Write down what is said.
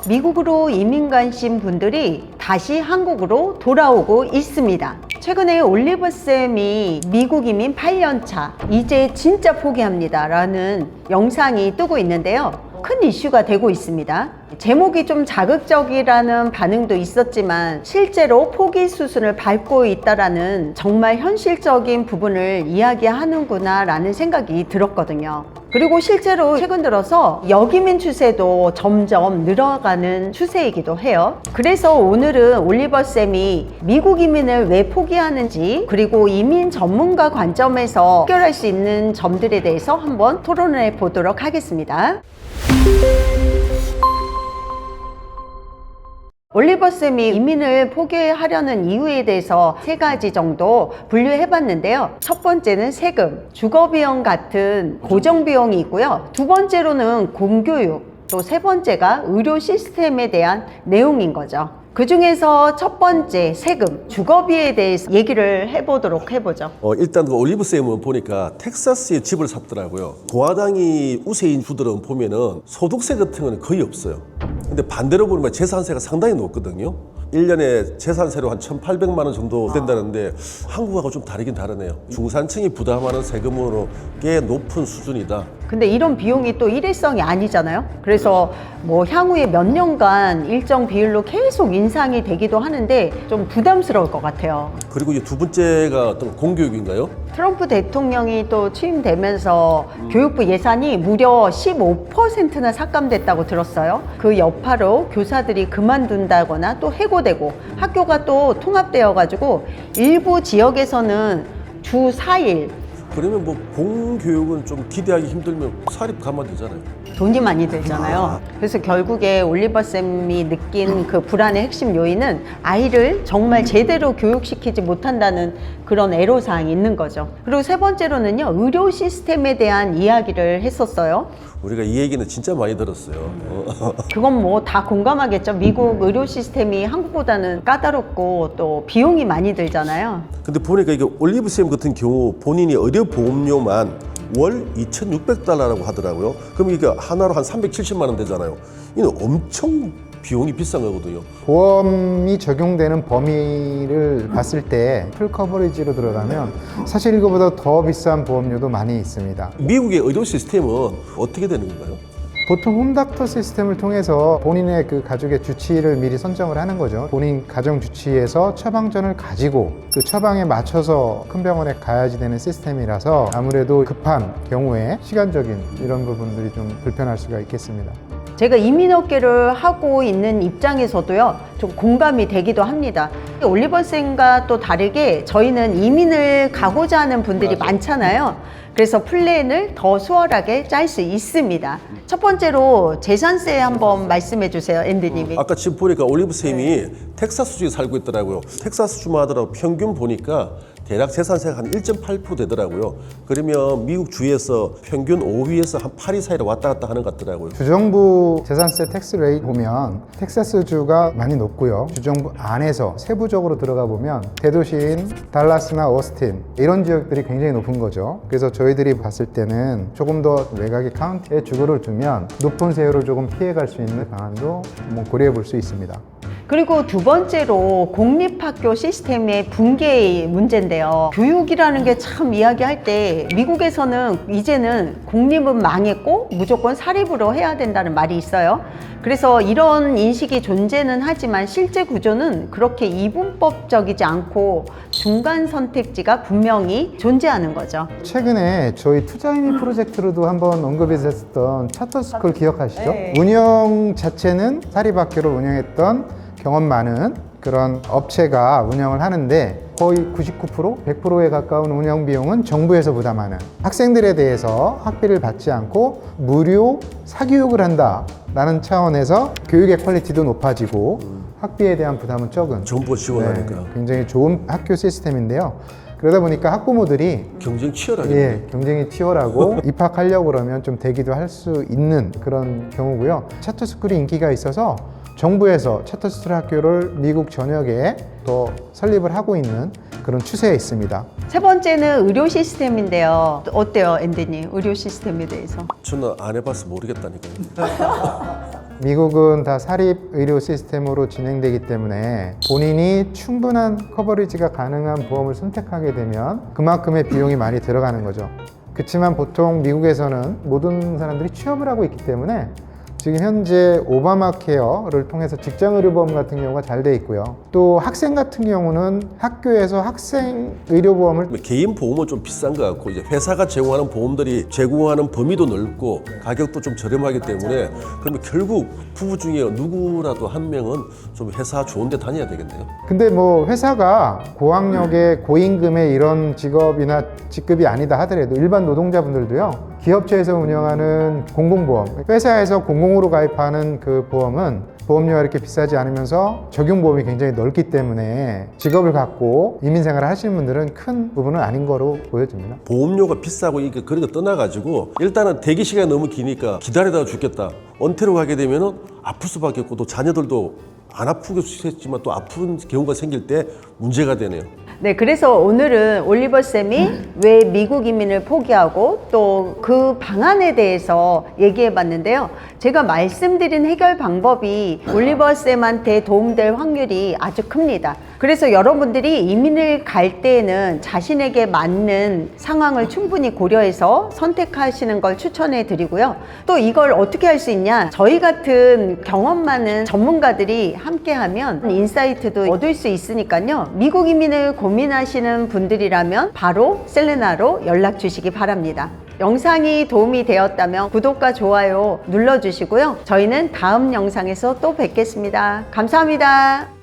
미국으로 이민 가신 분들이 다시 한국으로 돌아오고 있습니다. 최근에 올리브쌤이 미국 이민 8년차, 이제 진짜 포기합니다 라는 영상이 뜨고 있는데요. 큰 이슈가 되고 있습니다. 제목이 좀 자극적이라는 반응도 있었지만 실제로 포기 수순을 밟고 있다라는 정말 현실적인 부분을 이야기하는구나 라는 생각이 들었거든요. 그리고 실제로 최근 들어서 역이민 추세도 점점 늘어가는 추세이기도 해요. 그래서 오늘은 올리버쌤이 미국 이민을 왜 포기하는지, 그리고 이민 전문가 관점에서 해결할 수 있는 점들에 대해서 한번 토론해 보도록 하겠습니다. 올리버쌤이 이민을 포기하려는 이유에 대해서 3가지 정도 분류해 봤는데요. 첫 번째는 세금, 주거비용 같은 고정비용이 있고요. 두 번째로는 공교육, 또 세 번째가 의료 시스템에 대한 내용인 거죠. 그 중에서 첫 번째 세금, 주거비에 대해서 얘기를 해보죠. 일단 그 올리브쌤은 보니까 텍사스에 집을 샀더라고요. 공화당이 우세인 주들은 보면은 소득세 같은 건 거의 없어요. 근데 반대로 보면 재산세가 상당히 높거든요. 1년에 재산세로 한 1,800만 원 정도 된다는데 한국하고 좀 다르긴 다르네요. 중산층이 부담하는 세금으로 꽤 높은 수준이다. 근데 이런 비용이 또 일회성이 아니잖아요. 그래서 뭐 향후에 몇 년간 일정 비율로 계속 인상이 되기도 하는데 좀 부담스러울 것 같아요. 그리고 이제 두 번째가 어떤 공교육인가요? 트럼프 대통령이 또 취임되면서 교육부 예산이 무려 15%나 삭감됐다고 들었어요. 그 여파로 교사들이 그만둔다거나 또 해고되고 학교가 또 통합되어 가지고 일부 지역에서는 주 4일. 그러면 뭐 공교육은 좀 기대하기 힘들면 사립 가면 되잖아요. 돈이 많이 들잖아요. 그래서 결국에 올리버쌤이 느낀 그 불안의 핵심 요인은 아이를 정말 제대로 교육시키지 못한다는 그런 애로사항이 있는 거죠. 그리고 세 번째로는요, 의료 시스템에 대한 이야기를 했었어요. 우리가 이 얘기는 진짜 많이 들었어요. 그건 뭐 다 공감하겠죠. 미국 의료 시스템이 한국보다는 까다롭고 또 비용이 많이 들잖아요. 근데 보니까 이게 올리브쌤 같은 경우 본인이 의료보험료만 월 2,600달러라고 하더라고요. 그럼 이게 하나로 한 370만 원 되잖아요. 이는 엄청 비용이 비싼 거거든요. 보험이 적용되는 범위를 봤을 때 풀 커버리지로 들어가면 사실 이거보다 더 비싼 보험료도 많이 있습니다. 미국의 의료 시스템은 어떻게 되는 건가요? 보통 홈닥터 시스템을 통해서 본인의 그 가족의 주치의를 미리 선정을 하는 거죠. 본인 가정 주치의에서 처방전을 가지고 그 처방에 맞춰서 큰 병원에 가야지 되는 시스템이라서 아무래도 급한 경우에 시간적인 이런 부분들이 좀 불편할 수가 있겠습니다. 제가 이민업계를 하고 있는 입장에서도요, 좀 공감이 되기도 합니다. 올리버쌤과 또 다르게 저희는 이민을 가고자 하는 분들이 많잖아요. 그래서 플랜을 더 수월하게 짤 수 있습니다. 첫 번째로 재산세 한번 말씀해 주세요, 앤드님이. 아까 지금 보니까 올리브쌤이 텍사스주에 살고 있더라고요. 텍사스주마다 평균 보니까 대략 재산세가 한 1.8% 되더라고요. 그러면 미국 주에서 평균 5위에서 한 8위 사이로 왔다 갔다 하는 것 같더라고요. 주정부 재산세 텍스 레이트 보면 텍사스주가 많이 높고요. 주정부 안에서 세부적으로 들어가 보면 대도시인 달라스나 오스틴 이런 지역들이 굉장히 높은 거죠. 그래서 저희들이 봤을 때는 조금 더 외곽의 카운티에 주거를 두면 높은 세율을 조금 피해갈 수 있는 방안도 뭐 고려해 볼 수 있습니다. 그리고 두 번째로 공립학교 시스템의 붕괴의 문제인데요. 교육이라는 게 참 이야기할 때 미국에서는 이제는 공립은 망했고 무조건 사립으로 해야 된다는 말이 있어요. 그래서 이런 인식이 존재는 하지만 실제 구조는 그렇게 이분법적이지 않고 중간 선택지가 분명히 존재하는 거죠. 최근에 저희 투자이민 프로젝트로도 한번 언급이 됐었던 차터스쿨 기억하시죠? 네. 운영 자체는 사립학교를 운영했던 경험 많은 그런 업체가 운영을 하는데 거의 99%, 100%에 가까운 운영 비용은 정부에서 부담하는, 학생들에 대해서 학비를 받지 않고 무료 사교육을 한다라는 차원에서 교육의 퀄리티도 높아지고 학비에 대한 부담은 적은, 정부가 지원하니까. 굉장히 좋은 학교 시스템인데요. 그러다 보니까 학부모들이 경쟁 치열하게. 경쟁이 치열하고 입학하려고 그러면 좀 대기도 할 수 있는 그런 경우고요. 차터스쿨이 인기가 있어서 정부에서 차터스쿨 학교를 미국 전역에 또 설립을 하고 있는 그런 추세에 있습니다. 세 번째는 의료 시스템인데요. 어때요, 앤드님? 의료 시스템에 대해서? 저는 안 해봐서 모르겠다니까요. 미국은 다 사립 의료 시스템으로 진행되기 때문에 본인이 충분한 커버리지가 가능한 보험을 선택하게 되면 그만큼의 비용이 많이 들어가는 거죠. 그렇지만 보통 미국에서는 모든 사람들이 취업을 하고 있기 때문에 지금 현재 오바마 케어를 통해서 직장 의료보험 같은 경우가 잘 돼 있고요. 또 학생 같은 경우는 학교에서 학생 의료보험을 개인 보험은 좀 비싼 것 같고 이제 회사가 제공하는 보험들이 제공하는 범위도 넓고 가격도 좀 저렴하기 때문에 그러면 결국 부부 중에 누구라도 한 명은 좀 회사 좋은 데 다녀야 되겠네요. 근데 뭐 회사가 고학력의 고임금의 이런 직업이나 직급이 아니다 하더라도 일반 노동자분들도요. 기업체에서 운영하는 공공보험, 회사에서 공공으로 가입하는 그 보험은 보험료가 이렇게 비싸지 않으면서 적용보험이 굉장히 넓기 때문에 직업을 갖고 이민생활을 하시는 분들은 큰 부분은 아닌 거로 보여집니다. 보험료가 비싸고 이게 그런 거 떠나가지고 일단은 대기 시간이 너무 기니까 기다리다가 죽겠다. 은퇴로 가게 되면은 아플 수밖에 없고 또 자녀들도 안 아프게 수했지만 또 아픈 경우가 생길 때 문제가 되네요. 네, 그래서 오늘은 올리버 쌤이 왜 미국 이민을 포기하고 또 그 방안에 대해서 얘기해 봤는데요. 제가 말씀드린 해결 방법이 올리버 쌤한테 도움될 확률이 아주 큽니다. 그래서 여러분들이 이민을 갈 때에는 자신에게 맞는 상황을 충분히 고려해서 선택하시는 걸 추천해 드리고요. 또 이걸 어떻게 할 수 있냐? 저희 같은 경험 많은 전문가들이 함께하면 인사이트도 얻을 수 있으니까요. 미국 이민을 고민하시는 분들이라면 바로 셀레나로 연락 주시기 바랍니다. 영상이 도움이 되었다면 구독과 좋아요 눌러주시고요. 저희는 다음 영상에서 또 뵙겠습니다. 감사합니다.